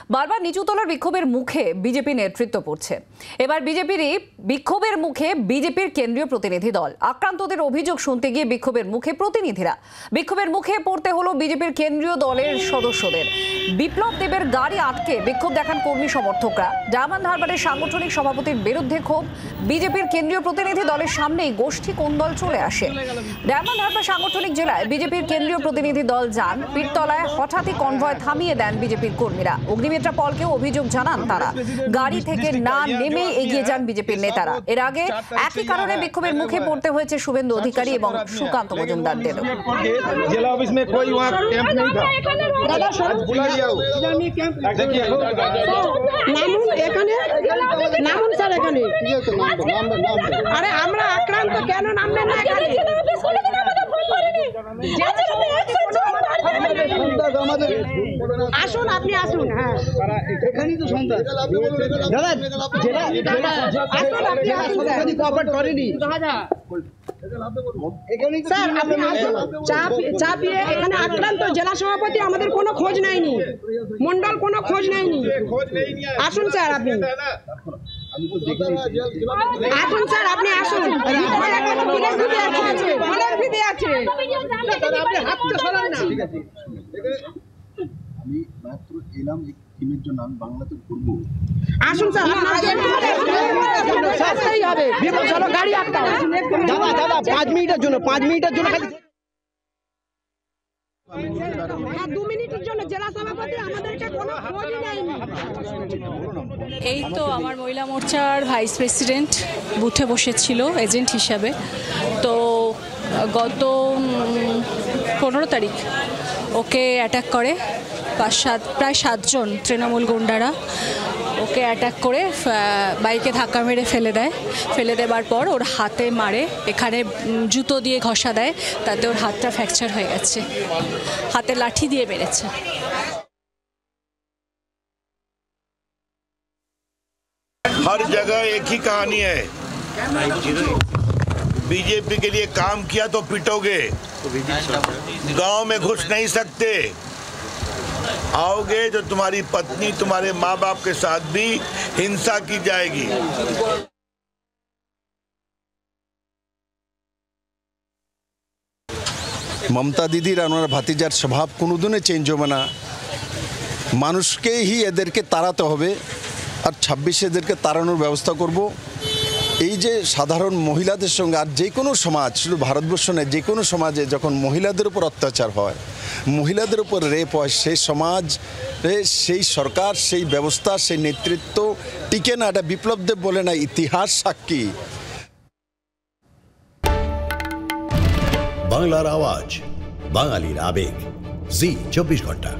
বারবার নিচুতলার বিক্ষোভের মুখে বিজেপি নেতৃত্ব পড়ছে। এবার বিক্ষোভের মুখে বিজেপির কেন্দ্রীয় প্রতিনিধি দল। আক্রান্তদের অভিযোগ শুনতে গিয়ে বিক্ষোভের মুখে প্রতিনিধিরা। বিক্ষোভের মুখে পড়তে হলো বিজেপির কেন্দ্রীয় দলের সদস্যদের। বিপ্লব দেবের গাড়ি আটকে বিক্ষোভ দেখান কর্মী সমর্থকরা। ডায়মন্ড হারবারের সাংগঠনিক সভাপতির বিরুদ্ধে ক্ষোভ। বিজেপির কেন্দ্রীয় প্রতিনিধি দলের সামনেই গোষ্ঠী কোন্দল চলে আসে। ডায়মন্ড হারবার সাংগঠনিক জেলায় বিজেপির কেন্দ্রীয় প্রতিনিধি দল যান। পীরতলায় হঠাৎই কনভয় থামিয়ে দেন বিজেপির কর্মীরা। অগ্নিমিত্রা পলকেও অভিযোগ জানান তারা। গাড়ি থেকে না নেমে এগিয়ে যান বিজেপির নেতারা। এর আগে একই কারণে বিক্ষোভের মুখে পড়তে হয়েছে শুভেন্দু অধিকারী এবং সুকান্ত মজুমদারদেরও। जिला ऑफिस में कोई वहाँ कैंप नहीं था। बुलाइए নামুন এখানে, নামুন স্যার এখানে। আরে আমরা আক্রান্ত, কেন নামবেন না এখানে? আসুন, আপনি আসুন। হ্যাঁ, এখানেই তো সন্তান দাদা করেনি স্যার আপনি আসুন। চা পিয়ে এখানে আক্রান্ত জেলা সভাপতি আমাদের কোনো খোঁজ নেয়নি, মন্ডল কোনো খোঁজ নেয়নি। আসুন স্যার, আপনি আসুন স্যার, আপনি আসুন। আমি মাত্র এলাম এই টিমের জন্য, আমি বাংলাতে করব। আসুন স্যার, হবে চলো গাড়ি আটকাও। দাদা 5 মিনিটের জন্য 5 মিনিটের জন্য খালি 2 মিনিটের জন্য জেলা সভাপতি আমাদেরকে কোনো খোঁজই নেয়নি। এই তো আমার মহিলা মোর্চার ভাইস প্রেসিডেন্ট বুথে বসেছিল এজেন্ট হিসাবে। তো গত 15 তারিখ ওকে অ্যাটাক করে প্রায় 7 জন তৃণমূল গুন্ডারা ওকে অ্যাটাক করে বাইকে ধাক্কা মেরে ফেলে দেবার পর ওর হাতে মারে, এখানে জুতো দিয়ে ঘষা দেয়, তাতে ওর হাতটা ফ্র্যাকচার হয়ে গেছে। হাতে লাঠি দিয়ে মেরেছে। हर जगह एक ही कहानी है, बीजेपी के लिए काम किया तो पिटोगे, गांव में घुस नहीं सकते। आओगे तो तुम्हारी पत्नी तुम्हारे माँ बाप के साथ भी हिंसा की जाएगी। মমতা দিদির আর ওনার ভাতিজার স্বভাব কোনোদিনই চেঞ্জ হবে না। মানুষকেই এদেরকে তাড়াতে হবে, আর 26 এদেরকে তাড়ানোর ব্যবস্থা করব। এই যে সাধারণ মহিলাদের সঙ্গে, আর যে কোনো সমাজ, শুধু ভারতবর্ষ নয়, যে কোনো সমাজে যখন মহিলাদের উপর অত্যাচার হয়, মহিলাদের উপর রেপ হয়, সেই সমাজ, সেই সরকার, সেই ব্যবস্থা, সেই নেতৃত্ব টিকে না। এটা বিপ্লব দেব বলে না, ইতিহাস সাক্ষী। বাংলার আওয়াজ, বাঙালির আবেগ, জি 24 ঘন্টা।